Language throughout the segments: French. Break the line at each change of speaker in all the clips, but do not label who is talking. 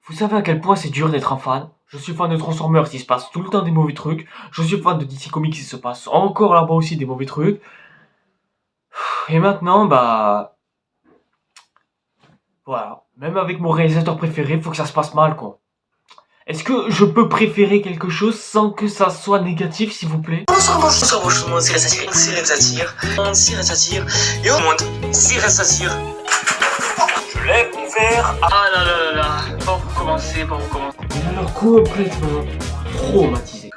Vous savez à quel point c'est dur d'être un fan? Je suis fan de Transformers, il se passe tout le temps des mauvais trucs. Je suis fan de DC Comics, il se passe encore là-bas aussi des mauvais trucs. Et maintenant, bah... Voilà. Même avec mon réalisateur préféré, faut que ça se passe mal, quoi. Est-ce que je peux préférer quelque chose sans que ça soit négatif, s'il vous plaît?
Bonsoir, tout le monde, c'est Satire, et au monde, c'est Satire. Je lève mon verre. Ah là là là là, bon, vous commencez.
Il a l'air complètement traumatisé.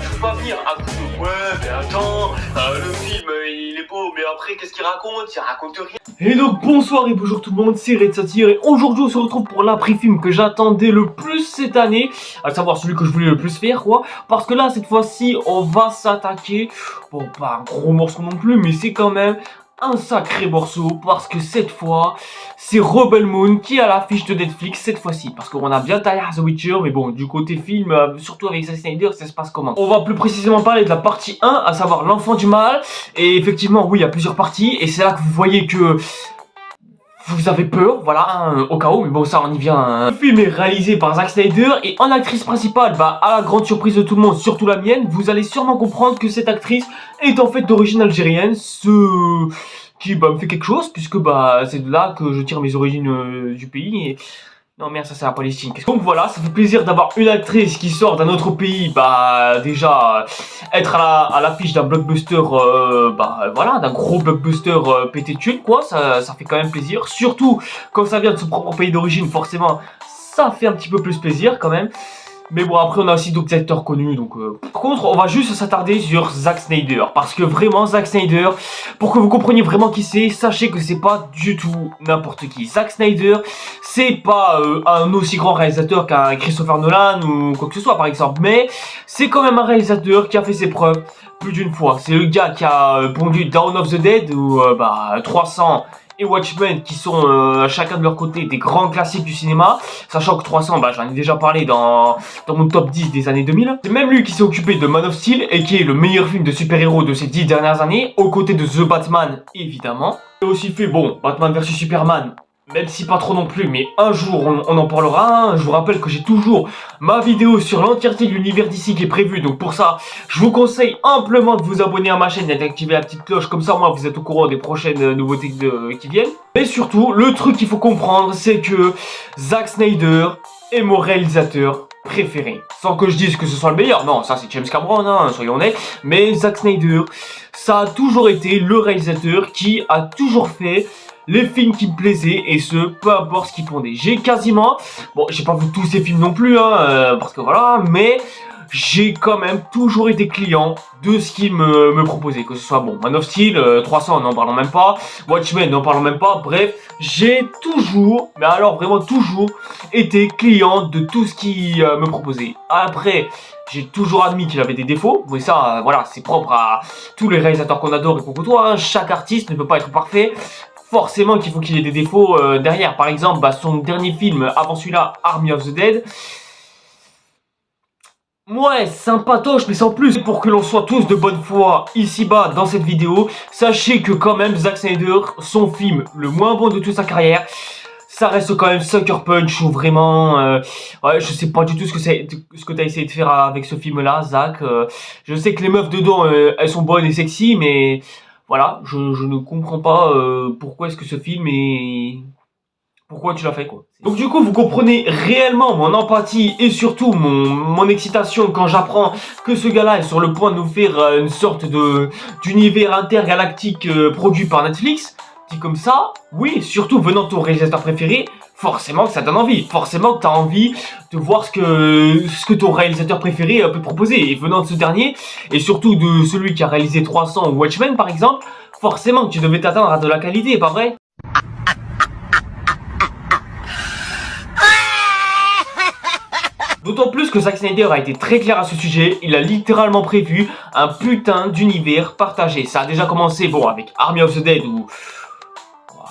Je peux pas venir à coup de ouais, mais attends, le film il est beau, mais après qu'est-ce qu'il raconte? Il raconte rien.
Et donc bonsoir et bonjour tout le monde, c'est Red Satire et aujourd'hui on se retrouve pour l'après-film que j'attendais le plus cette année, à savoir celui que je voulais le plus faire quoi, parce que là cette fois-ci on va s'attaquer, bon pas un gros morceau non plus mais c'est quand même un sacré morceau parce que cette fois c'est Rebel Moon qui est à l'affiche de Netflix cette fois-ci, parce qu'on a bien taillé The Witcher mais bon du côté film, surtout avec Zack Snyder ça se passe comment? On va plus précisément parler de la partie 1, à savoir l'enfant du mal, et effectivement oui il y a plusieurs parties et c'est là que vous voyez que vous avez peur, voilà, hein, au cas où, mais bon ça on y vient. Hein. Le film est réalisé par Zack Snyder et en actrice principale, bah à la grande surprise de tout le monde, surtout la mienne, vous allez sûrement comprendre que cette actrice est en fait d'origine algérienne, ce qui bah, me fait quelque chose, puisque bah c'est de là que je tire mes origines du pays et... Non merde, ça c'est la Palestine. Donc voilà, ça fait plaisir d'avoir une actrice qui sort d'un autre pays, bah déjà être à l'affiche d'un blockbuster, bah voilà, d'un gros blockbuster pété de thunes quoi, ça fait quand même plaisir. Surtout quand ça vient de son propre pays d'origine, forcément, ça fait un petit peu plus plaisir quand même. Mais bon, après on a aussi d'autres acteurs connus, donc... Par contre, on va juste s'attarder sur Zack Snyder, parce que vraiment, Zack Snyder, pour que vous compreniez vraiment qui c'est, sachez que c'est pas du tout n'importe qui. Zack Snyder, c'est pas un aussi grand réalisateur qu'un Christopher Nolan ou quoi que ce soit, par exemple, mais c'est quand même un réalisateur qui a fait ses preuves plus d'une fois. C'est le gars qui a pondu Dawn of the Dead, ou 300... et Watchmen qui sont chacun de leur côté des grands classiques du cinéma, sachant que 300, bah, j'en ai déjà parlé dans mon top 10 des années 2000. C'est même lui qui s'est occupé de Man of Steel et qui est le meilleur film de super-héros de ces 10 dernières années, aux côtés de The Batman évidemment. Il a aussi fait, bon, Batman vs Superman, même si pas trop non plus, mais un jour on en parlera. Je vous rappelle que j'ai toujours ma vidéo sur l'entièreté de l'univers d'ici qui est prévue. Donc pour ça, je vous conseille amplement de vous abonner à ma chaîne et d'activer la petite cloche. Comme ça, moi, vous êtes au courant des prochaines nouveautés qui viennent. Mais surtout, le truc qu'il faut comprendre, c'est que Zack Snyder est mon réalisateur préféré. Sans que je dise que ce soit le meilleur. Non, ça c'est James Cameron, hein, soyons honnêtes. Mais Zack Snyder, ça a toujours été le réalisateur qui a toujours fait les films qui me plaisaient, et ce, peu importe ce qu'ils pondaient. J'ai quasiment, bon, j'ai pas vu tous ces films non plus, hein, parce que voilà, mais j'ai quand même toujours été client de ce qu'ils me proposaient. Que ce soit, bon, Man of Steel, 300, n'en parlons même pas, Watchmen, n'en parlons même pas, bref, j'ai toujours, mais alors vraiment toujours, été client de tout ce qu'ils me proposaient. Après, j'ai toujours admis qu'il avait des défauts, mais ça, voilà, c'est propre à tous les réalisateurs qu'on adore et qu'on côtoie, hein. Chaque artiste ne peut pas être parfait. Forcément qu'il faut qu'il ait des défauts derrière. Par exemple, bah, son dernier film, avant celui-là, Army of the Dead. Ouais, sympatoche, mais sans plus. Pour que l'on soit tous de bonne foi ici-bas dans cette vidéo, sachez que quand même, Zack Snyder, son film le moins bon de toute sa carrière, ça reste quand même Sucker Punch, ou vraiment... ouais, je sais pas du tout ce que t'as essayé de faire avec ce film-là, Zack. Je sais que les meufs dedans, elles sont bonnes et sexy, mais... Voilà, je ne comprends pas pourquoi est-ce que ce film est... Pourquoi tu l'as fait quoi. Donc du coup vous comprenez réellement mon empathie et surtout mon excitation quand j'apprends que ce gars-là est sur le point de nous faire une sorte d'univers intergalactique produit par Netflix. Dit comme ça, oui, surtout venant de ton réalisateur préféré, forcément que ça donne envie. Forcément que tu as envie de voir ce que ton réalisateur préféré peut proposer. Et venant de ce dernier, et surtout de celui qui a réalisé 300 ou Watchmen par exemple, forcément que tu devais t'attendre à de la qualité, pas vrai? D'autant plus que Zack Snyder a été très clair à ce sujet, il a littéralement prévu un putain d'univers partagé. Ça a déjà commencé, bon, avec Army of the Dead ou...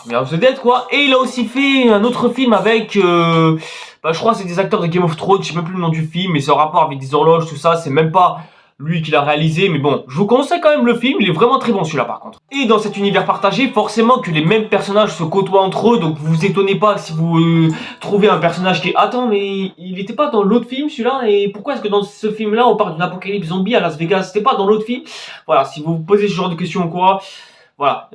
Army of the Dead quoi, et il a aussi fait un autre film avec, bah, je crois que c'est des acteurs de Game of Thrones, je sais même plus le nom du film, mais c'est en rapport avec des horloges, tout ça, c'est même pas lui qui l'a réalisé, mais bon, je vous conseille quand même le film, il est vraiment très bon celui-là par contre. Et dans cet univers partagé, forcément que les mêmes personnages se côtoient entre eux, donc vous vous étonnez pas si vous trouvez un personnage qui est... Attends, mais il était pas dans l'autre film celui-là, et pourquoi est-ce que dans ce film-là on parle d'une apocalypse zombie à Las Vegas? C'était pas dans l'autre film? Voilà, si vous vous posez ce genre de questions ou quoi... Voilà,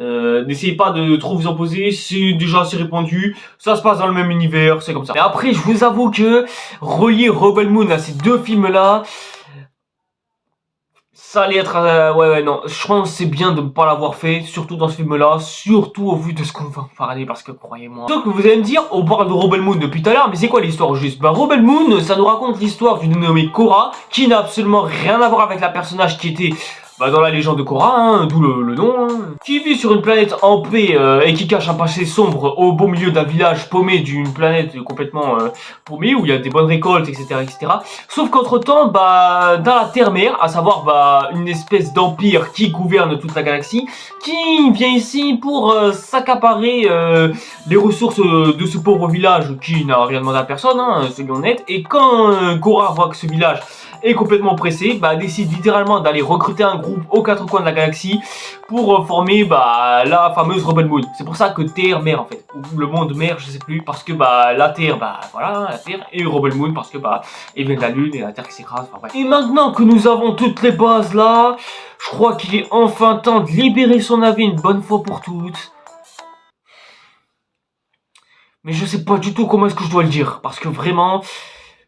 n'essayez pas de trop vous en poser, c'est déjà assez répandu, ça se passe dans le même univers, c'est comme ça. Mais après, je vous avoue que relier Rebel Moon à ces deux films-là, ça allait être... ouais, non, je pense que c'est bien de ne pas l'avoir fait, surtout dans ce film-là, surtout au vu de ce qu'on va en parler, parce que croyez-moi... Donc vous allez me dire, on parle de Rebel Moon depuis tout à l'heure, mais c'est quoi l'histoire juste? Bah Rebel Moon, ça nous raconte l'histoire d'une nommée Korra, qui n'a absolument rien à voir avec la personnage qui était... dans la légende de Korra, hein, d'où le nom, hein, qui vit sur une planète en paix et qui cache un passé sombre au beau milieu d'un village paumé d'une planète complètement paumée où il y a des bonnes récoltes, etc., etc. Sauf qu'entre temps, dans la Terre-Mère, à savoir une espèce d'empire qui gouverne toute la galaxie, qui vient ici pour s'accaparer les ressources de ce pauvre village qui n'a rien demandé à personne, hein, soyons honnêtes. Et quand Korra voit que ce village est complètement pressé, décide littéralement d'aller recruter un groupe aux quatre coins de la galaxie pour former la fameuse Rebel Moon. C'est pour ça que Terre-Mère en fait, ou le monde mère, je sais plus, parce que la Terre, voilà, la Terre, et Rebel Moon parce que il vient de la Lune et la Terre qui s'écrase, enfin bref. Et maintenant que nous avons toutes les bases là, je crois qu'il est enfin temps de libérer son avis une bonne fois pour toutes. Mais je sais pas du tout comment est-ce que je dois le dire, parce que vraiment,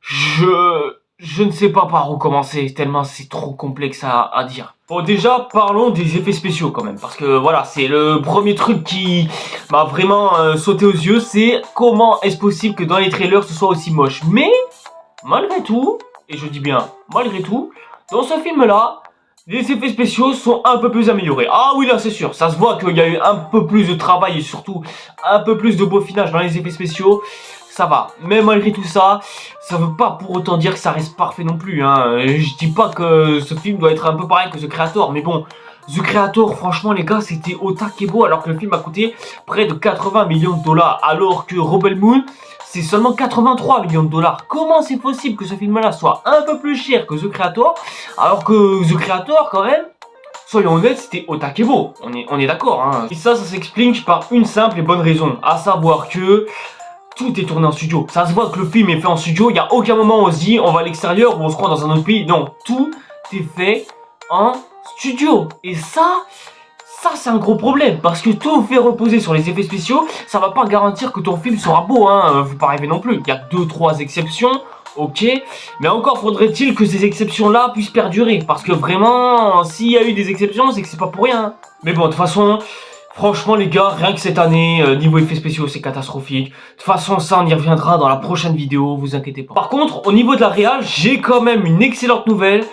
je ne sais pas par où commencer, tellement c'est trop complexe à dire. Bon, déjà, parlons des effets spéciaux quand même, parce que voilà, c'est le premier truc qui m'a vraiment sauté aux yeux, c'est comment est-ce possible que dans les trailers ce soit aussi moche. Mais, malgré tout, et je dis bien malgré tout, dans ce film-là, les effets spéciaux sont un peu plus améliorés. Ah oui, là c'est sûr, ça se voit qu'il y a eu un peu plus de travail et surtout un peu plus de peaufinage dans les effets spéciaux. Ça va, mais malgré tout ça, ça veut pas pour autant dire que ça reste parfait non plus, hein. Je dis pas que ce film doit être un peu pareil que The Creator, mais bon, The Creator, franchement les gars, c'était au taquet beau, alors que le film a coûté près de 80 millions de dollars, alors que Rebel Moon, c'est seulement 83 millions de dollars. Comment c'est possible que ce film-là soit un peu plus cher que The Creator, alors que The Creator, quand même, soyons honnêtes, c'était au taquet beau, on est d'accord, hein. Et ça s'explique par une simple et bonne raison, à savoir que... tout est tourné en studio. Ça se voit que le film est fait en studio. Il n'y a aucun moment où on se dit on va à l'extérieur ou on se croit dans un autre pays. Non, tout est fait en studio. Et ça c'est un gros problème. Parce que tout fait reposer sur les effets spéciaux, ça va pas garantir que ton film sera beau, hein. Faut pas rêver non plus. Il y a 2-3 exceptions. Ok, mais encore faudrait-il que ces exceptions-là puissent perdurer. Parce que vraiment, s'il y a eu des exceptions, c'est que c'est pas pour rien. Mais bon, de toute façon... franchement les gars, rien que cette année, niveau effets spéciaux c'est catastrophique. De toute façon ça on y reviendra dans la prochaine vidéo, vous inquiétez pas. Par contre, au niveau de la réal, j'ai quand même une excellente nouvelle.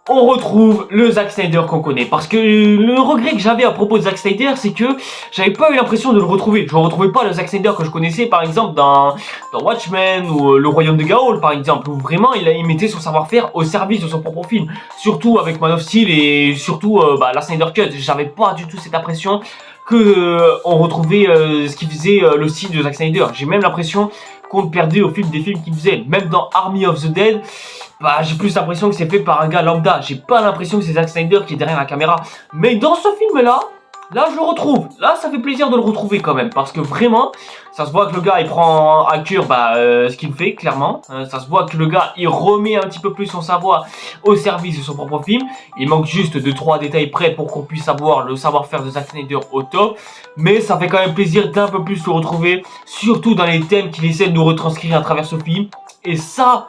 On retrouve le Zack Snyder qu'on connaît. Parce que le regret que j'avais à propos de Zack Snyder, c'est que j'avais pas eu l'impression de le retrouver. Je ne retrouvais pas le Zack Snyder que je connaissais par exemple dans Watchmen ou Le Royaume de Gaol par exemple. Où vraiment il mettait son savoir-faire au service de son propre film. Surtout avec Man of Steel et surtout la Snyder Cut. J'avais pas du tout cette impression que on retrouvait ce qui faisait le style de Zack Snyder. J'ai même l'impression qu'on perdait au fil des films qu'il faisait. Même dans Army of the Dead, j'ai plus l'impression que c'est fait par un gars lambda. J'ai pas l'impression que c'est Zack Snyder qui est derrière la caméra. Mais dans ce film-là, là je le retrouve. Là ça fait plaisir de le retrouver quand même. Parce que vraiment, ça se voit que le gars il prend à cœur ce qu'il fait clairement. Ça se voit que le gars il remet un petit peu plus son savoir au service de son propre film. Il manque juste 2-3 détails près pour qu'on puisse avoir le savoir-faire de Zack Snyder au top. Mais ça fait quand même plaisir d'un peu plus le retrouver. Surtout dans les thèmes qu'il essaie de nous retranscrire à travers ce film. Et ça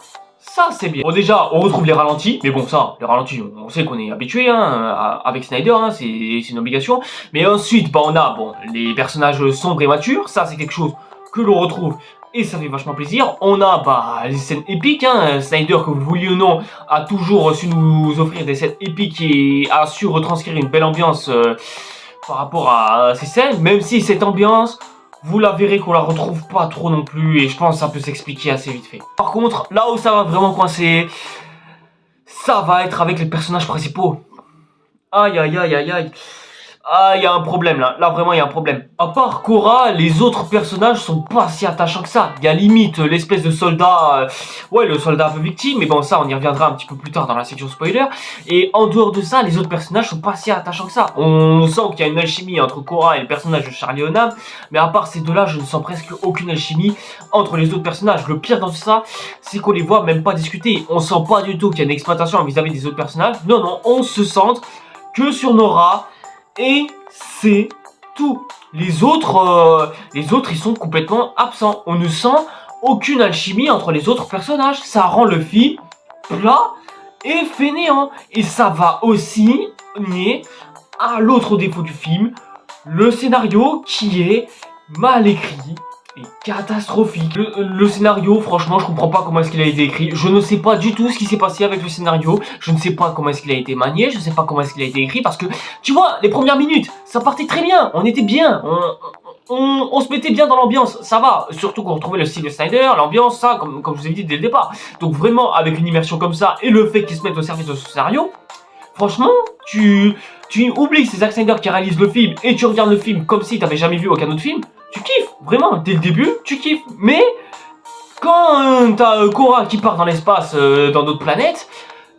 c'est bien. Bon déjà on retrouve les ralentis, mais bon ça, les ralentis on sait qu'on est habitué hein, avec Snyder, hein, c'est une obligation. Mais ensuite on a les personnages sombres et matures, ça c'est quelque chose que l'on retrouve et ça fait vachement plaisir. On a les scènes épiques, hein. Snyder que vous le vouliez ou non a toujours su nous offrir des scènes épiques et a su retranscrire une belle ambiance par rapport à ces scènes, même si cette ambiance... vous la verrez qu'on la retrouve pas trop non plus et je pense que ça peut s'expliquer assez vite fait. Par contre, là où ça va vraiment coincer, ça va être avec les personnages principaux. Aïe aïe aïe aïe aïe. Ah, il y a un problème là. Là, vraiment, il y a un problème. À part Korra, les autres personnages sont pas si attachants que ça. Il y a limite l'espèce de soldat... ouais, le soldat un peu victime. Mais bon, ça, on y reviendra un petit peu plus tard dans la section spoiler. Et en dehors de ça, les autres personnages sont pas si attachants que ça. On sent qu'il y a une alchimie entre Korra et le personnage de Charlie Hunnam. Mais à part ces deux-là, je ne sens presque aucune alchimie entre les autres personnages. Le pire dans tout ça, c'est qu'on les voit même pas discuter. On sent pas du tout qu'il y a une exploitation vis-à-vis des autres personnages. Non, non, on se centre que sur Nora. Et c'est tout. Les autres, ils sont complètement absents. On ne sent aucune alchimie entre les autres personnages. Ça rend le film plat et fainéant. Et ça va aussi nier à l'autre défaut du film, le scénario qui est mal écrit et catastrophique. Le scénario, franchement, je comprends pas comment est-ce qu'il a été écrit. Je ne sais pas du tout ce qui s'est passé avec le scénario. Je ne sais pas comment est-ce qu'il a été manié. Je ne sais pas comment est-ce qu'il a été écrit. Parce que, tu vois, les premières minutes, ça partait très bien. On était bien. On se mettait bien dans l'ambiance. Ça va. Surtout qu'on retrouvait le style de Snyder, l'ambiance, ça, comme je vous ai dit dès le départ. Donc vraiment, avec une immersion comme ça et le fait qu'ils se mettent au service de ce scénario, franchement, tu oublies que c'est Zack Snyder qui réalise le film et tu regardes le film comme si tu n'avais jamais vu aucun autre film. Tu kiffes, vraiment, dès le début, tu kiffes. Mais, quand t'as Korra qui part dans l'espace, dans d'autres planètes,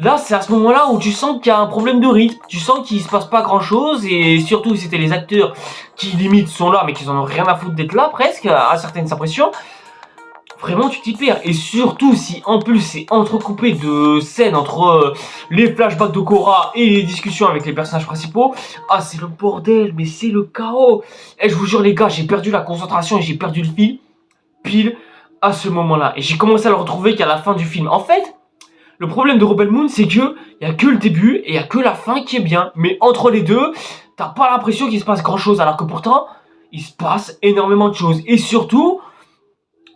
là, c'est à ce moment-là où tu sens qu'il y a un problème de rythme. Tu sens qu'il se passe pas grand-chose, et surtout, c'était les acteurs qui, limite, sont là, mais qui en ont rien à foutre d'être là, presque, à certaines impressions. Vraiment, tu t'y perds. Et surtout, si en plus, c'est entrecoupé de scènes entre les flashbacks de Korra et les discussions avec les personnages principaux, ah, c'est le bordel, mais c'est le chaos. Et je vous jure, les gars, j'ai perdu la concentration et j'ai perdu le fil, pile à ce moment-là. Et j'ai commencé à le retrouver qu'à la fin du film. En fait, le problème de Rebel Moon, c'est que il y a que le début et il y a que la fin qui est bien. Mais entre les deux, t'as pas l'impression qu'il se passe grand-chose, alors que pourtant, il se passe énormément de choses. Et surtout,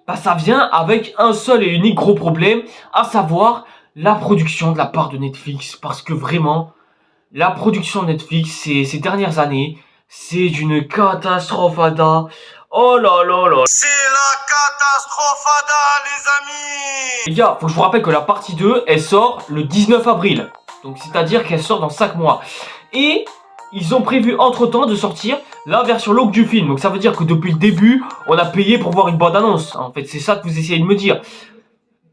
bah, ça vient avec un seul et unique gros problème, à savoir la production de la part de Netflix. Parce que vraiment, la production de Netflix ces dernières années, c'est d'une catastrophe, Ada. Oh là là là.
C'est la catastrophe, Ada, les amis.
Les gars, faut que je vous rappelle que la partie 2, elle sort le 19 avril. Donc c'est-à-dire qu'elle sort dans 5 mois. Et ils ont prévu entre-temps de sortir la version longue du film. Donc ça veut dire que depuis le début, on a payé pour voir une bande-annonce. En fait, c'est ça que vous essayez de me dire.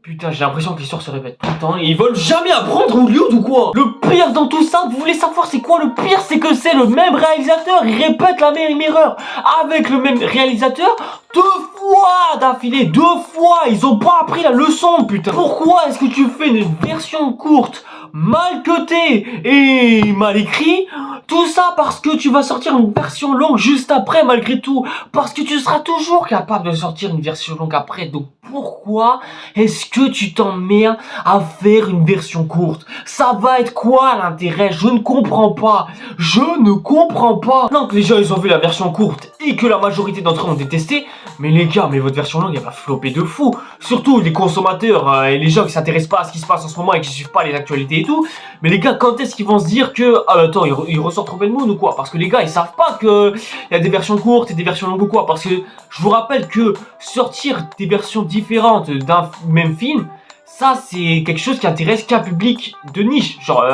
Putain, j'ai l'impression que l'histoire se répète tout le temps et ils veulent jamais apprendre Hollywood ou quoi? Le pire dans tout ça, vous voulez savoir c'est quoi le pire? C'est que c'est le même réalisateur, il répète la même erreur avec le même réalisateur 2 fois d'affilée, 2 fois. Ils ont pas appris la leçon, putain. Pourquoi est-ce que tu fais une version courte, mal cutée et mal écrite? Tout ça parce que tu vas sortir une version longue juste après, malgré tout. Parce que tu seras toujours capable de sortir une version longue après. Donc pourquoi est-ce que tu t'emmerdes à faire une version courte? Ça va être quoi l'intérêt? Je ne comprends pas. Je ne comprends pas. Non, que les gens ils ont vu la version courte et que la majorité d'entre eux ont détesté. Mais les gars, mais votre version longue elle va flopper de fou. Surtout les consommateurs et les gens qui s'intéressent pas à ce qui se passe en ce moment et qui suivent pas les actualités et tout. Mais les gars, quand est-ce qu'ils vont se dire que attends, ils ressortent Rebel Moon ou quoi? Parce que les gars, ils savent pas que il y a des versions courtes et des versions longues ou quoi. Parce que je vous rappelle que sortir des versions différentes d'un même film, ça c'est quelque chose qui intéresse qu'un public de niche, genre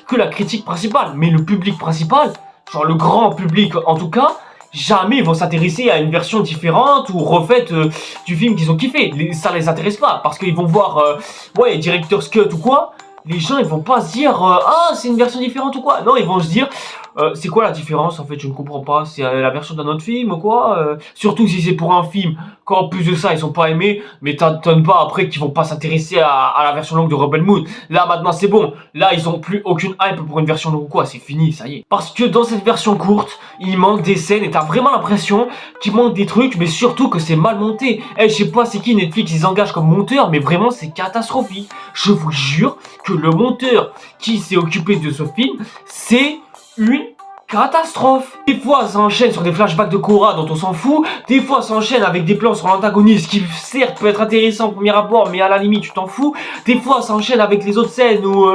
que la critique principale. Mais le public principal, genre le grand public en tout cas, jamais ils vont s'intéresser à une version différente ou refaite du film qu'ils ont kiffé. Ça les intéresse pas parce qu'ils vont voir ouais, Director's Cut ou quoi. Les gens ils vont pas se dire ah c'est une version différente ou quoi. Non, ils vont se dire c'est quoi la différence en fait, je ne comprends pas, c'est la version d'un autre film ou quoi. Surtout si c'est pour un film, quand en plus de ça ils sont pas aimés, mais t'étonnes pas après qu'ils vont pas s'intéresser à la version longue de Rebel Moon. Là maintenant c'est bon, là ils ont plus aucune hype pour une version longue ou quoi, c'est fini, ça y est. Parce que dans cette version courte, il manque des scènes et t'as vraiment l'impression qu'il manque des trucs, mais surtout que c'est mal monté. Je sais pas c'est qui Netflix ils engagent comme monteur, mais vraiment c'est catastrophique. Je vous jure que le monteur qui s'est occupé de ce film, c'est une catastrophe. Des fois ça enchaîne sur des flashbacks de Korra dont on s'en fout, des fois ça enchaîne avec des plans sur l'antagoniste qui certes peut être intéressant au premier abord mais à la limite tu t'en fous, des fois ça enchaîne avec les autres scènes où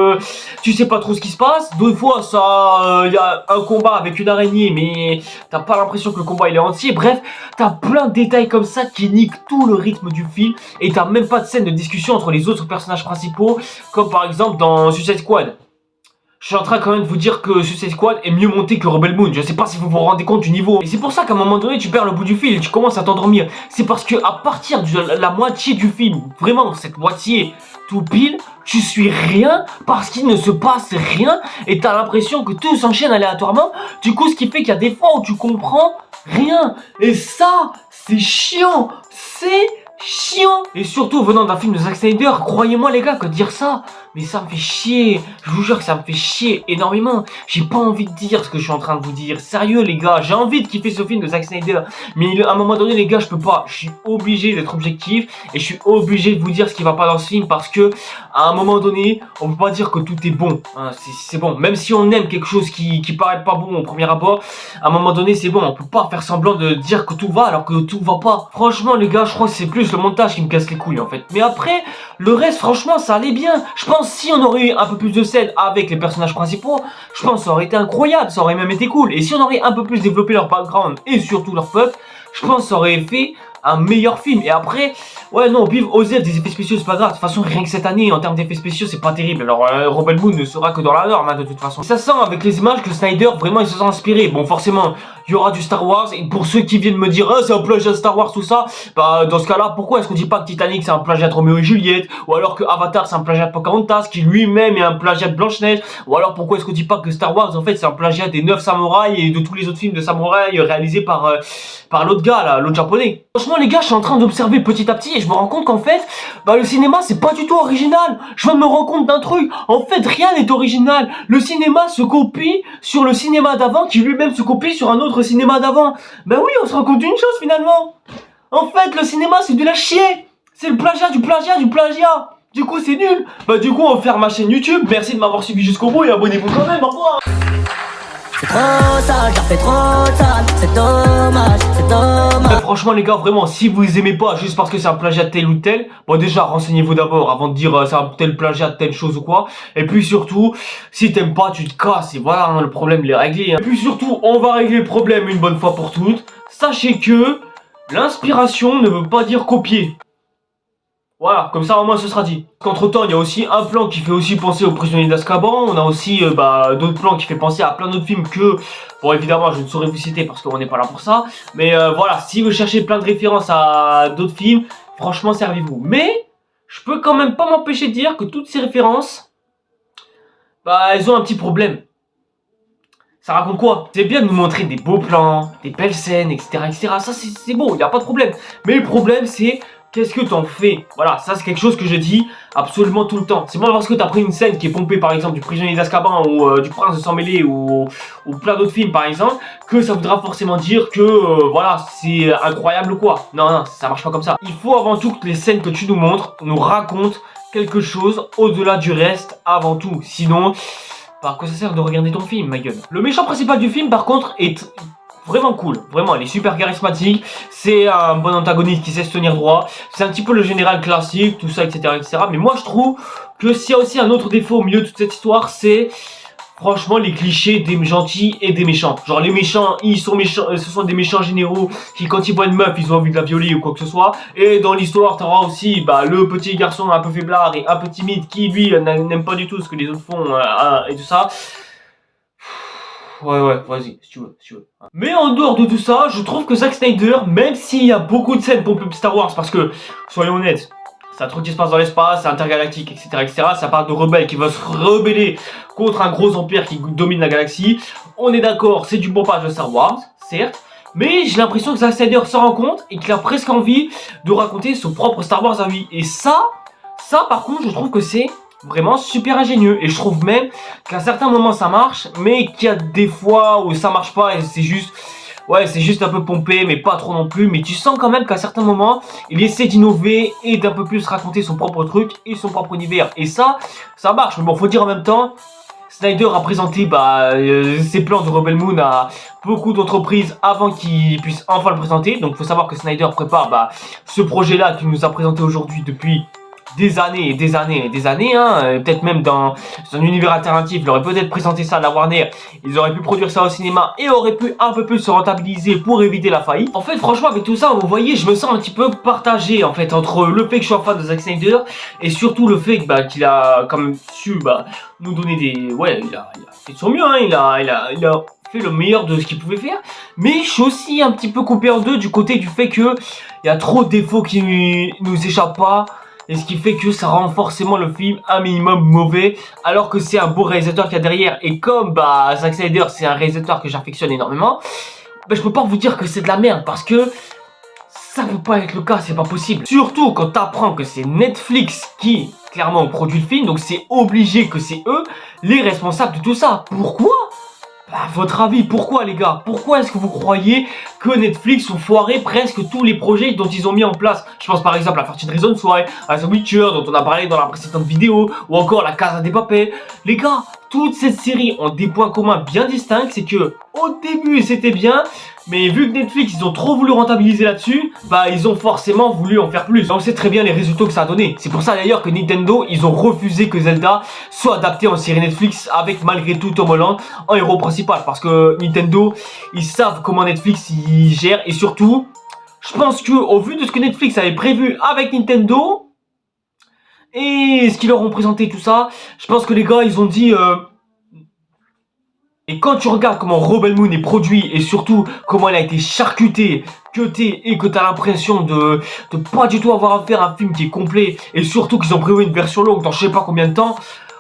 tu sais pas trop ce qui se passe, d'autres fois ça y a un combat avec une araignée mais t'as pas l'impression que le combat il est entier. Bref, t'as plein de détails comme ça qui niquent tout le rythme du film et t'as même pas de scène de discussion entre les autres personnages principaux comme par exemple dans Suicide Squad. je suis en train quand même de vous dire que Suicide Squad est mieux monté que Rebel Moon. Je sais pas si vous vous rendez compte du niveau. Et c'est pour ça qu'à un moment donné, tu perds le bout du fil et tu commences à t'endormir. C'est parce que à partir de la moitié du film, vraiment cette moitié tout pile, tu suis rien parce qu'il ne se passe rien et t'as l'impression que tout s'enchaîne aléatoirement. Du coup, ce qui fait qu'il y a des fois où tu comprends rien. Et ça, c'est chiant. C'est chiant. Et surtout venant d'un film de Zack Snyder, croyez-moi les gars que dire ça, mais ça me fait chier. Je vous jure que ça me fait chier énormément. J'ai pas envie de dire ce que je suis en train de vous dire. Sérieux les gars, j'ai envie de kiffer ce film de Zack Snyder, mais à un moment donné les gars, je peux pas. Je suis obligé d'être objectif et je suis obligé de vous dire ce qui va pas dans ce film parce que à un moment donné, on peut pas dire que tout est bon. Hein, c'est bon. Même si on aime quelque chose qui paraît pas bon au premier abord, à un moment donné c'est bon. On peut pas faire semblant de dire que tout va alors que tout va pas. Franchement les gars, je crois que c'est plus le montage qui me casse les couilles en fait. Mais après, le reste franchement ça allait bien. Je pense si on aurait eu un peu plus de scènes avec les personnages principaux, je pense que ça aurait été incroyable, ça aurait même été cool. Et si on aurait un peu plus développé leur background et surtout leur peuple, je pense que ça aurait fait un meilleur film. Et après, ouais non, vive oser des effets spéciaux, c'est pas grave. De toute façon, rien que cette année, en termes d'effets spéciaux, c'est pas terrible. Alors, Rebel Moon ne sera que dans la norme, hein, de toute façon. Ça sent avec les images que Snyder, vraiment, il se sent inspiré. Bon, forcément, il y aura du Star Wars. Et pour ceux qui viennent me dire, ah, c'est un plagiat Star Wars, tout ça, bah, dans ce cas-là, pourquoi est-ce qu'on dit pas que Titanic, c'est un plagiat de Roméo et Juliette? Ou alors que Avatar, c'est un plagiat de Pocahontas, qui lui-même est un plagiat de Blanche-Neige? Ou alors pourquoi est-ce qu'on dit pas que Star Wars, en fait, c'est un plagiat des 9 samouraïs et de tous les autres films de samouraïs réalisés par l'autre gars, là, l'autre japonais? Franchement, les gars, je suis en train d'observer petit à petit et je me rends compte qu'en fait, bah, le cinéma, c'est pas du tout original. Je viens de me rendre compte d'un truc. En fait, rien n'est original. Le cinéma se copie sur le cinéma d'avant qui lui-même se copie sur un autre cinéma d'avant. Ben oui, on se rend compte d'une chose finalement. En fait, le cinéma, c'est de la chier. C'est le plagiat du plagiat du plagiat. Du coup, c'est nul. Bah, du coup, on va faire ma chaîne YouTube. Merci de m'avoir suivi jusqu'au bout et abonnez-vous quand même. Au revoir.
C'est trop sale, t'as fait trop sale, c'est dommage, c'est dommage.
Franchement les gars, vraiment, si vous aimez pas juste parce que c'est un plagiat tel ou tel, bon déjà renseignez-vous d'abord avant de dire c'est un tel plagiat, telle chose ou quoi. Et puis surtout, si t'aimes pas, tu te casses et voilà, hein, le problème il est réglé. Hein. Et puis surtout, on va régler le problème une bonne fois pour toutes. Sachez que l'inspiration ne veut pas dire copier. Voilà, comme ça au moins ce sera dit. Qu'entre temps, il y a aussi un plan qui fait aussi penser au prisonnier d'Azkaban. On a aussi d'autres plans qui fait penser à plein d'autres films que, bon évidemment, je ne saurais vous citer parce qu'on n'est pas là pour ça. Mais voilà, si vous cherchez plein de références à d'autres films, franchement, servez-vous. Mais, je peux quand même pas m'empêcher de dire que toutes ces références, bah, elles ont un petit problème. Ça raconte quoi? C'est bien de nous montrer des beaux plans, des belles scènes, etc. etc. Ça, c'est beau, il n'y a pas de problème. Mais le problème, c'est... qu'est-ce que t'en fais? Voilà, ça c'est quelque chose que je dis absolument tout le temps. C'est pas parce que t'as pris une scène qui est pompée par exemple du prisonnier d'Azkaban ou du prince de sang mêlé ou plein d'autres films par exemple, que ça voudra forcément dire que voilà, c'est incroyable ou quoi. Non, non, ça marche pas comme ça. Il faut avant tout que les scènes que tu nous montres nous racontent quelque chose au-delà du reste avant tout. Sinon, à quoi ça sert de regarder ton film, ma gueule? Le méchant principal du film par contre est... vraiment cool, vraiment, il est super charismatique, c'est un bon antagoniste qui sait se tenir droit, c'est un petit peu le général classique, tout ça, etc., etc. Mais moi je trouve que s'il y a aussi un autre défaut au milieu de toute cette histoire, c'est franchement les clichés des gentils et des méchants. Genre les méchants, ils sont méchants, ce sont des méchants généraux qui quand ils voient une meuf, ils ont envie de la violer ou quoi que ce soit. Et dans l'histoire, t'auras aussi bah, le petit garçon un peu faiblard et un peu timide qui lui n'aime pas du tout ce que les autres font et tout ça. Ouais, vas-y, si tu veux, si tu veux. Mais en dehors de tout ça, je trouve que Zack Snyder, même s'il y a beaucoup de scènes pour Star Wars, parce que, soyons honnêtes, c'est un truc qui se passe dans l'espace, c'est intergalactique, etc., etc. Ça parle de rebelles qui vont se rebeller contre un gros empire qui domine la galaxie. On est d'accord, c'est du pompage de Star Wars, certes. Mais j'ai l'impression que Zack Snyder s'en rend compte et qu'il a presque envie de raconter son propre Star Wars à lui. Et ça par contre, je trouve que c'est vraiment super ingénieux. Et je trouve même qu'à certains moments ça marche, mais qu'il y a des fois où ça marche pas et c'est juste... ouais, c'est juste un peu pompé, mais pas trop non plus. Mais tu sens quand même qu'à certains moments, il essaie d'innover et d'un peu plus raconter son propre truc et son propre univers. Et ça marche. Mais bon, faut dire en même temps, Snyder a présenté ses plans de Rebel Moon à beaucoup d'entreprises avant qu'il puisse enfin le présenter. Donc faut savoir que Snyder prépare ce projet-là qu'il nous a présenté aujourd'hui depuis des années et des années et des années, hein, peut-être même dans un univers alternatif, il aurait peut-être présenté ça à la Warner, ils auraient pu produire ça au cinéma et auraient pu un peu plus se rentabiliser pour éviter la faillite. En fait, franchement, avec tout ça, vous voyez, je me sens un petit peu partagé, en fait, entre le fait que je suis un fan de Zack Snyder et surtout le fait que, qu'il a quand même su, nous donner des... Ouais, il a fait de son mieux, hein, il a fait le meilleur de ce qu'il pouvait faire, mais je suis aussi un petit peu coupé en deux du côté du fait que il y a trop de défauts qui nous échappent pas. Et ce qui fait que ça rend forcément le film un minimum mauvais, alors que c'est un beau réalisateur qu'il y a derrière. Et comme Zack Snyder, c'est un réalisateur que j'affectionne énormément, je peux pas vous dire que c'est de la merde, parce que ça peut pas être le cas, c'est pas possible. Surtout quand t'apprends que c'est Netflix qui, clairement, produit le film, donc c'est obligé que c'est eux les responsables de tout ça. Pourquoi ? À votre avis, pourquoi les gars? Pourquoi est-ce que vous croyez que Netflix ont foiré presque tous les projets dont ils ont mis en place? Je pense par exemple à 13 Reasons Why, à The Witcher dont on a parlé dans la précédente vidéo, ou encore La Casa de Papel. Les gars, toutes ces séries ont des points communs bien distincts, c'est que au début c'était bien, mais vu que Netflix ils ont trop voulu rentabiliser là-dessus, ils ont forcément voulu en faire plus. On sait très bien les résultats que ça a donné. C'est pour ça d'ailleurs que Nintendo, ils ont refusé que Zelda soit adapté en série Netflix avec malgré tout Tom Holland en héros principal. Parce que Nintendo, ils savent comment Netflix ils gèrent et surtout, je pense que au vu de ce que Netflix avait prévu avec Nintendo et ce qu'ils leur ont présenté tout ça, je pense que les gars ils ont dit et quand tu regardes comment Rebel Moon est produit et surtout comment il a été charcuté, cuté et que tu as l'impression de pas du tout avoir à faire un film qui est complet et surtout qu'ils ont prévu une version longue dans je sais pas combien de temps,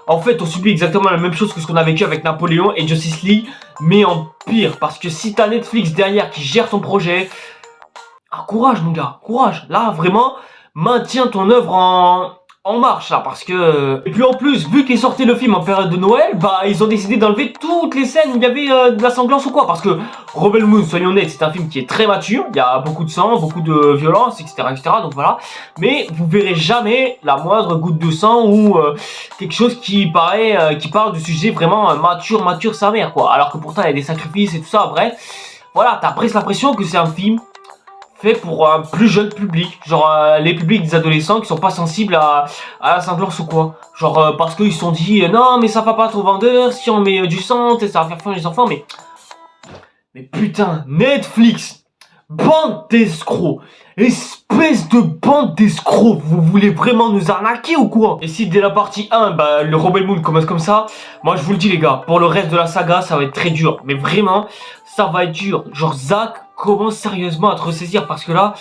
en fait on subit exactement la même chose que ce qu'on a vécu avec Napoléon et Justice League, mais en pire, parce que si t'as Netflix derrière qui gère ton projet, courage mon gars, courage, là vraiment maintiens ton œuvre en marche là, parce que... Et puis en plus, vu qu'est sorti le film en période de Noël, ils ont décidé d'enlever toutes les scènes où il y avait de la sanglance ou quoi, parce que Rebel Moon, soyons honnêtes, c'est un film qui est très mature, il y a beaucoup de sang, beaucoup de violence, etc., donc voilà, mais vous verrez jamais la moindre goutte de sang ou quelque chose qui parle du sujet vraiment mature sa mère, quoi, alors que pourtant il y a des sacrifices et tout ça, bref, voilà, t'as presque l'impression que c'est un film fait pour un plus jeune public, genre les publics des adolescents qui sont pas sensibles à la sanglance ou quoi, genre parce qu'ils se sont dit non mais ça va pas trop vendeur si on met du sang, ça va faire fuir les enfants, mais putain, Netflix, bande d'escrocs, espèce de bande d'escrocs, vous voulez vraiment nous arnaquer ou quoi? Et si dès la partie 1, le Rebel Moon commence comme ça, moi je vous le dis les gars, pour le reste de la saga ça va être très dur, mais vraiment ça va être dur, genre Zack commence sérieusement à te ressaisir parce que là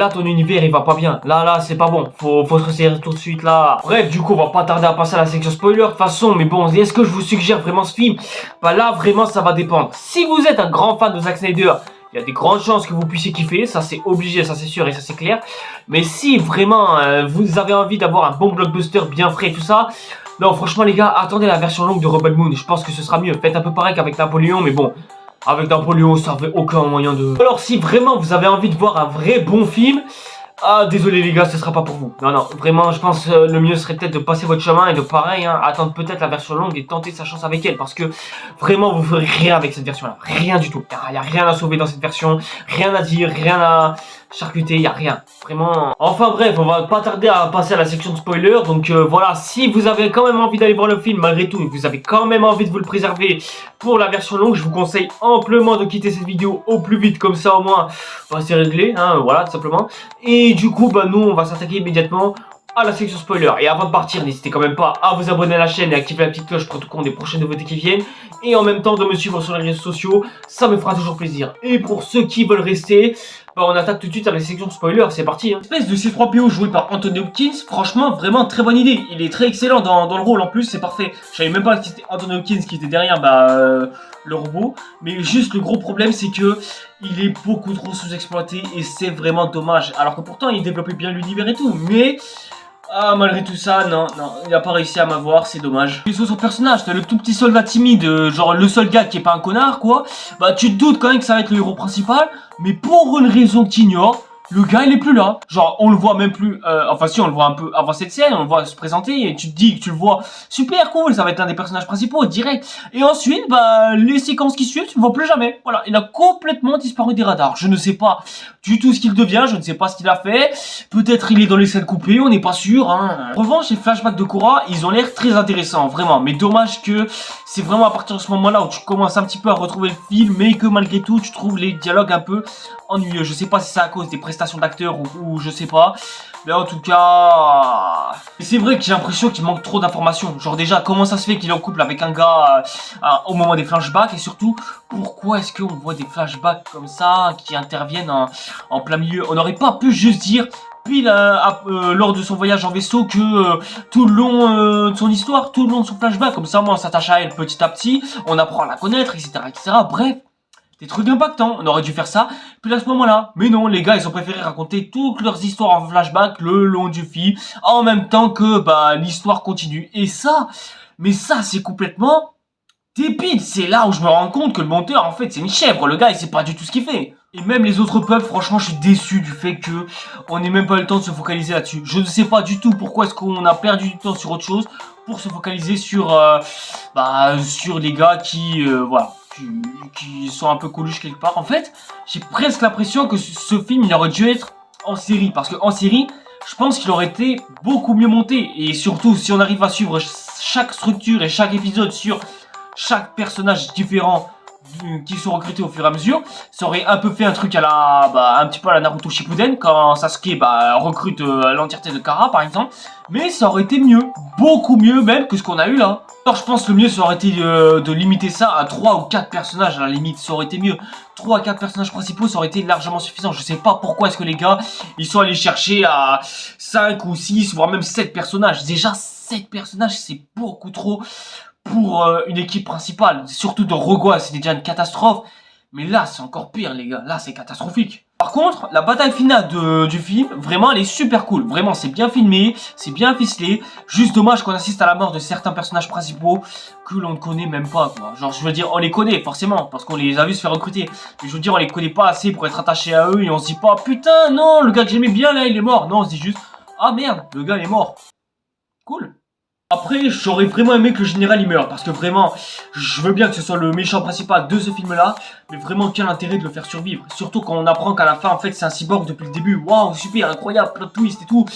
ton univers il va pas bien, là c'est pas bon, faut se ressaisir tout de suite là. Bref, du coup on va pas tarder à passer à la section spoiler de toute façon, mais bon, est-ce que je vous suggère vraiment ce film? Là vraiment ça va dépendre. Si vous êtes un grand fan de Zack Snyder, il y a des grandes chances que vous puissiez kiffer, ça c'est obligé, ça c'est sûr et ça c'est clair. Mais si vraiment vous avez envie d'avoir un bon blockbuster bien frais et tout ça, non franchement les gars, attendez la version longue de Rebel Moon, je pense que ce sera mieux. Faites un peu pareil qu'avec Napoléon, mais bon, avec Napoléon ça avait aucun moyen de... Alors si vraiment vous avez envie de voir un vrai bon film, désolé les gars, ce sera pas pour vous. Non, vraiment, je pense le mieux serait peut-être de passer votre chemin et de pareil, attendre peut-être la version longue et tenter sa chance avec elle. Parce que vraiment, vous ferez rien avec cette version-là. Rien du tout. Il n'y a rien à sauver dans cette version. Rien à dire, rien à charcuter, il n'y a rien. Vraiment. Enfin bref, on va pas tarder à passer à la section de spoiler. Donc voilà, si vous avez quand même envie d'aller voir le film, malgré tout, et que vous avez quand même envie de vous le préserver pour la version longue, je vous conseille amplement de quitter cette vidéo au plus vite. Comme ça, au moins, c'est réglé. Voilà, tout simplement. Et du coup, nous, on va s'attaquer immédiatement à la section spoiler. Et avant de partir, n'hésitez quand même pas à vous abonner à la chaîne et activer la petite cloche pour être au courant des prochaines nouveautés qui viennent. Et en même temps de me suivre sur les réseaux sociaux, ça me fera toujours plaisir. Et pour ceux qui veulent rester, on attaque tout de suite à la section spoiler, c'est parti. Espèce de C3PO joué par Anthony Hopkins, franchement vraiment très bonne idée. Il est très excellent dans le rôle en plus, c'est parfait. Je savais même pas que c'était Anthony Hopkins qui était derrière le robot. Mais juste le gros problème c'est que il est beaucoup trop sous-exploité et c'est vraiment dommage. Alors que pourtant il développait bien l'univers et tout, mais... malgré tout ça, non, il a pas réussi à m'avoir, c'est dommage. Et sur son personnage, t'as le tout petit soldat timide, genre le seul gars qui est pas un connard, quoi. Tu te doutes quand même que ça va être le héros principal, mais pour une raison que t'ignores, le gars il est plus là. Genre on le voit même plus, enfin si on le voit un peu avant cette scène, on le voit se présenter et tu te dis que tu le vois super cool, ça va être un des personnages principaux direct. Et ensuite bah les séquences qui suivent tu le vois plus jamais. Voilà, il a complètement disparu des radars. Je ne sais pas du tout ce qu'il devient, je ne sais pas ce qu'il a fait. Peut-être il est dans les scènes coupées, on n'est pas sûr. Hein. En revanche les flashbacks de Korra, ils ont l'air très intéressants, vraiment. Mais dommage que c'est vraiment à partir de ce moment-là où tu commences un petit peu à retrouver le film, mais que malgré tout tu trouves les dialogues un peu ennuyeux. Je sais pas si c'est à cause des prestations d'acteurs ou je sais pas. Mais en tout cas, c'est vrai que j'ai l'impression qu'il manque trop d'informations. Genre déjà, comment ça se fait qu'il est en couple avec un gars au moment des flashbacks. Et surtout, pourquoi est-ce qu'on voit des flashbacks comme ça qui interviennent en plein milieu. On n'aurait pas pu juste dire pile lors de son voyage en vaisseau que tout le long de son histoire, tout le long de son flashback, comme ça moi on s'attache à elle petit à petit, on apprend à la connaître, etc. etc. Bref, des trucs impactants, on aurait dû faire ça, puis à ce moment-là. Mais non, les gars, ils ont préféré raconter toutes leurs histoires en flashback le long du film, en même temps que bah l'histoire continue. Et ça, mais ça c'est complètement débile. C'est là où je me rends compte que le monteur, en fait, c'est une chèvre. Le gars, il sait pas du tout ce qu'il fait. Et même les autres peuples, franchement, je suis déçu du fait que on n'ait même pas eu le temps de se focaliser là-dessus. Je ne sais pas du tout pourquoi est-ce qu'on a perdu du temps sur autre chose pour se focaliser sur, sur les gars qui, voilà, qui sont un peu coluches quelque part. En fait, j'ai presque l'impression que ce film, il aurait dû être en série. Parce qu'en série, je pense qu'il aurait été beaucoup mieux monté. Et surtout, si on arrive à suivre chaque structure et chaque épisode sur chaque personnage différent qui sont recrutés au fur et à mesure, ça aurait un peu fait un truc à la, un petit peu à la Naruto Shippuden quand Sasuke recrute l'entièreté de Kara par exemple, mais ça aurait été mieux, beaucoup mieux même que ce qu'on a eu là. Alors je pense que le mieux ça aurait été de limiter ça à 3 ou 4 personnages à la limite, ça aurait été mieux. 3 à 4 personnages principaux, ça aurait été largement suffisant. Je sais pas pourquoi est-ce que les gars, ils sont allés chercher à 5 ou 6, voire même 7 personnages. Déjà 7 personnages, c'est beaucoup trop pour une équipe principale, surtout de Rogue, c'était déjà une catastrophe. Mais là, c'est encore pire, les gars. Là, c'est catastrophique. Par contre, la bataille finale du film, vraiment, elle est super cool. Vraiment, c'est bien filmé, c'est bien ficelé. Juste dommage qu'on assiste à la mort de certains personnages principaux que l'on ne connaît même pas, quoi. Genre, je veux dire, on les connaît, forcément, parce qu'on les a vus se faire recruter. Mais je veux dire, on les connaît pas assez pour être attachés à eux et on se dit pas, putain, non, le gars que j'aimais bien, là, il est mort. Non, on se dit juste, ah merde, le gars, il est mort. Cool. Après, j'aurais vraiment aimé que le général y meure, parce que vraiment, je veux bien que ce soit le méchant principal de ce film-là, mais vraiment, quel intérêt de le faire survivre. Surtout quand on apprend qu'à la fin, en fait, c'est un cyborg depuis le début. Waouh, super, incroyable, plot twist et tout.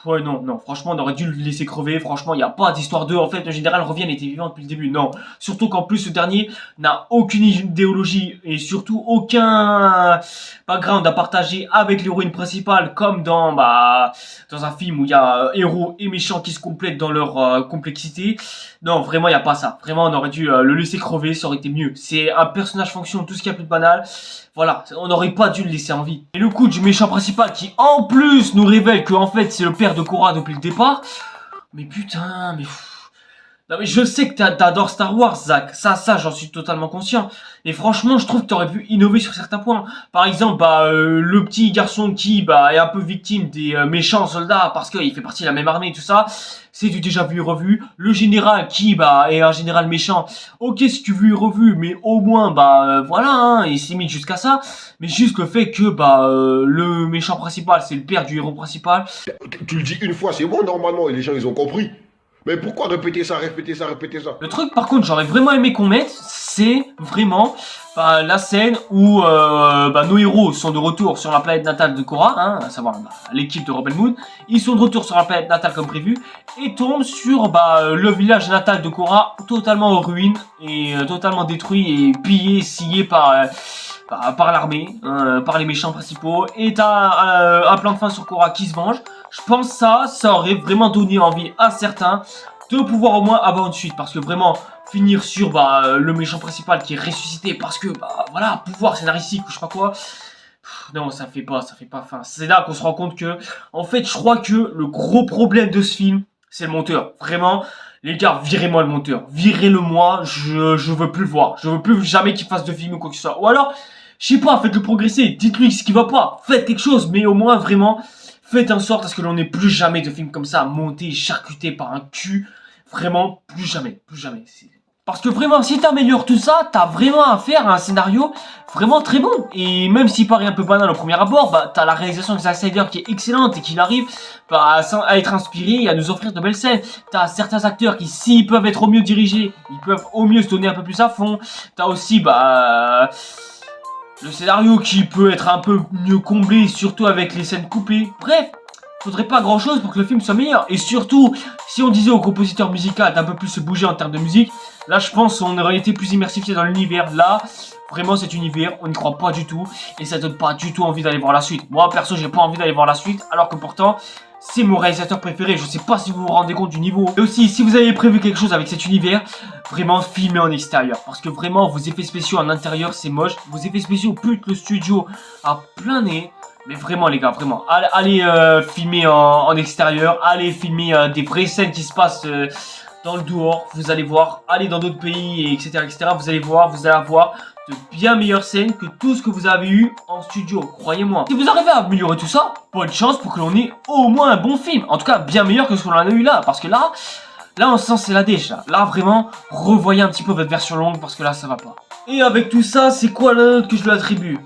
Ouais, non, non, franchement, on aurait dû le laisser crever. Franchement, il n'y a pas d'histoire d'eux. En fait, le général revient, il était vivant depuis le début. Non. Surtout qu'en plus, ce dernier n'a aucune idéologie et surtout aucun background à partager avec l'héroïne principale, comme dans un film où il y a héros et méchants qui se complètent dans leur complexité. Non, vraiment, il n'y a pas ça. Vraiment, on aurait dû le laisser crever, ça aurait été mieux. C'est un personnage fonction, tout ce qu'il y a plus de banal. Voilà, on n'aurait pas dû le laisser en vie. Et le coup du méchant principal qui, en plus, nous révèle que en fait, c'est le père de Korra depuis le départ. Mais putain, mais... Non mais je sais que t'adores Star Wars, Zach. Ça, j'en suis totalement conscient. Et franchement, je trouve que t'aurais pu innover sur certains points. Par exemple, le petit garçon qui est un peu victime des méchants soldats parce qu'il fait partie de la même armée et tout ça, c'est du déjà vu et revu. Le général qui est un général méchant. Ok, si tu vu et revu, mais au moins voilà, hein, il s'est mis jusqu'à ça. Mais juste le fait que le méchant principal, c'est le père du héros principal.
Tu le dis une fois, c'est bon normalement, et les gens ils ont compris. Mais pourquoi répéter ça, répéter ça, répéter ça?
Le truc par contre j'aurais vraiment aimé qu'on mette, c'est vraiment la scène où nos héros sont de retour sur la planète natale de Korra, hein, à savoir l'équipe de Rebel Moon. Ils sont de retour sur la planète natale comme prévu et tombent sur le village natal de Korra totalement en ruine et totalement détruit et pillé, scié par l'armée, par les méchants principaux. Et t'as un plan de fin sur Korra qui se venge. Je pense ça aurait vraiment donné envie à certains de pouvoir au moins avoir une suite. Parce que vraiment, finir sur le méchant principal qui est ressuscité parce que, voilà, pouvoir scénaristique ou je sais pas quoi. Non, ça fait pas fin. C'est là qu'on se rend compte que, en fait, je crois que le gros problème de ce film, c'est le monteur. Vraiment, les gars, virez-moi le monteur. Virez-le moi, je veux plus le voir. Je veux plus jamais qu'il fasse de film ou quoi que ce soit. Ou alors, je sais pas, faites-le progresser. Dites-lui ce qui va pas. Faites quelque chose, mais au moins, vraiment... Faites en sorte à ce que l'on n'ait plus jamais de films comme ça montés, charcutés par un cul. Vraiment, plus jamais, plus jamais. Parce que vraiment, si t'améliores tout ça, t'as vraiment à faire un scénario vraiment très bon. Et même s'il paraît un peu banal au premier abord, bah t'as la réalisation de Zack Snyder qui est excellente et qui arrive à être inspiré et à nous offrir de belles scènes. T'as certains acteurs qui, s'ils peuvent être au mieux dirigés, ils peuvent au mieux se donner un peu plus à fond. T'as aussi, le scénario qui peut être un peu mieux comblé, surtout avec les scènes coupées. Bref, faudrait pas grand chose pour que le film soit meilleur. Et surtout, si on disait au compositeur musical d'un peu plus se bouger en termes de musique, là je pense qu'on aurait été plus immersif dans l'univers. Là, vraiment cet univers, on n'y croit pas du tout. Et ça donne pas du tout envie d'aller voir la suite. Moi perso, j'ai pas envie d'aller voir la suite, alors que pourtant, c'est mon réalisateur préféré. Je sais pas si vous vous rendez compte du niveau. Et aussi, si vous avez prévu quelque chose avec cet univers, vraiment filmez en extérieur. Parce que vraiment, vos effets spéciaux en intérieur, c'est moche. Vos effets spéciaux putent le studio à plein nez. Mais vraiment les gars, vraiment, allez filmer en extérieur, allez filmer des vraies scènes qui se passent dans le dehors, vous allez voir, allez dans d'autres pays, etc., vous allez voir, vous allez avoir de bien meilleures scènes que tout ce que vous avez eu en studio, croyez-moi. Si vous arrivez à améliorer tout ça, bonne chance pour que l'on ait au moins un bon film, en tout cas bien meilleur que ce qu'on a eu là, parce que là on sent c'est la dèche, là vraiment, revoyez un petit peu votre version longue, parce que là ça va pas. Et avec tout ça, c'est quoi la note que je lui attribue ?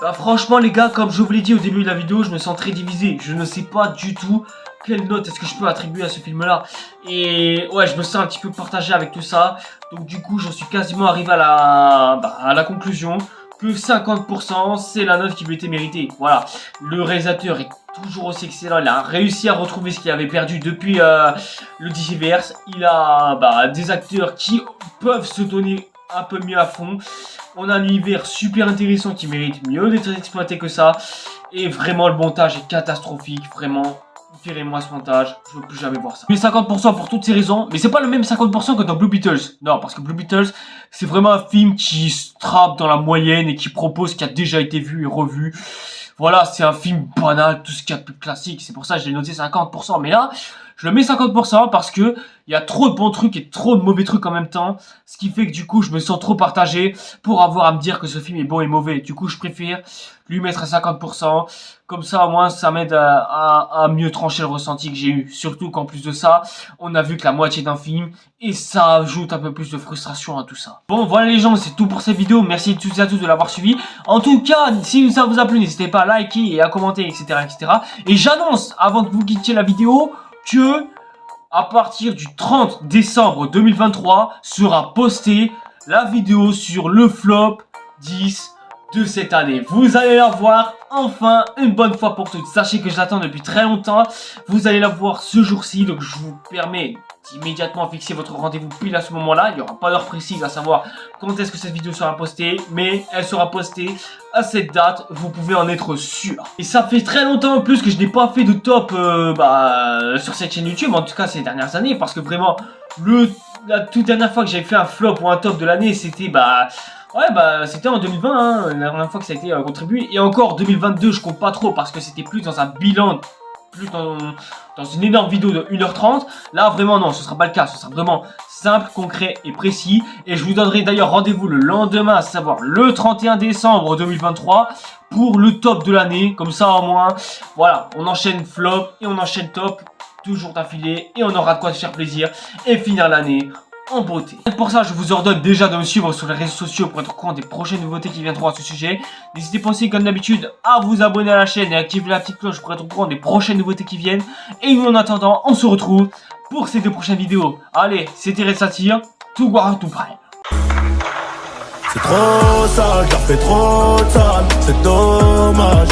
Bah franchement les gars, comme je vous l'ai dit au début de la vidéo, je me sens très divisé. Je ne sais pas du tout quelle note est-ce que je peux attribuer à ce film là. Et ouais, je me sens un petit peu partagé avec tout ça. Donc du coup, j'en suis quasiment arrivé à la conclusion que 50% c'est la note qui lui était méritée. Voilà, le réalisateur est toujours aussi excellent. Il a réussi à retrouver ce qu'il avait perdu depuis le DCverse. Il a des acteurs qui peuvent se donner un peu mieux à fond. On a un univers super intéressant qui mérite mieux d'être exploité que ça. Et vraiment le montage est catastrophique. Vraiment, virez-moi ce montage, je veux plus jamais voir ça. Mais 50% pour toutes ces raisons. Mais c'est pas le même 50% que dans Blue Beetles. Non, parce que Blue Beetles, c'est vraiment un film qui se trappe dans la moyenne et qui propose ce qui a déjà été vu et revu. Voilà, c'est un film banal, tout ce qu'il y a de plus classique. C'est pour ça que je l'ai noté 50%. Mais là, je le mets 50% parce que il y a trop de bons trucs et trop de mauvais trucs en même temps. Ce qui fait que du coup, je me sens trop partagé pour avoir à me dire que ce film est bon et mauvais. Du coup, je préfère lui mettre à 50%. Comme ça, au moins, ça m'aide à mieux trancher le ressenti que j'ai eu. Surtout qu'en plus de ça, on a vu que la moitié d'un film. Et ça ajoute un peu plus de frustration à tout ça. Bon, voilà les gens, c'est tout pour cette vidéo. Merci à toutes et à tous de l'avoir suivi. En tout cas, si ça vous a plu, n'hésitez pas à liker et à commenter, etc. etc. Et j'annonce, avant que vous quittiez la vidéo, que à partir du 30 décembre 2023 sera postée la vidéo sur le flop 10 de cette année. Vous allez la voir enfin une bonne fois pour toutes. Sachez que je l'attends depuis très longtemps. Vous allez la voir ce jour-ci, donc je vous permets d'immédiatement fixer votre rendez-vous pile à ce moment-là. Il n'y aura pas d'heure précise à savoir quand est-ce que cette vidéo sera postée, mais elle sera postée à cette date, vous pouvez en être sûr. Et ça fait très longtemps en plus que je n'ai pas fait de top sur cette chaîne YouTube, en tout cas ces dernières années, parce que vraiment la toute dernière fois que j'avais fait un flop ou un top de l'année, c'était c'était en 2020, hein, la dernière fois que ça a été contribué. Et encore 2022, je compte pas trop parce que c'était plus dans un bilan, plus dans une énorme vidéo de 1h30. Là, vraiment, non, ce sera pas le cas. Ce sera vraiment simple, concret et précis. Et je vous donnerai d'ailleurs rendez-vous le lendemain, à savoir le 31 décembre 2023, pour le top de l'année. Comme ça, au moins, voilà, on enchaîne flop et on enchaîne top, toujours d'affilée. Et on aura de quoi se faire plaisir et finir l'année en beauté. Pour ça, je vous ordonne déjà de me suivre sur les réseaux sociaux pour être au courant des prochaines nouveautés qui viendront à ce sujet. N'hésitez pas aussi, comme d'habitude, à vous abonner à la chaîne et activer la petite cloche pour être au courant des prochaines nouveautés qui viennent. Et nous, en attendant, on se retrouve pour ces 2 prochaines vidéos. Allez, c'était Red Satire, tout guard, tout prêt.
C'est trop sale, car fait trop sale, c'est dommage.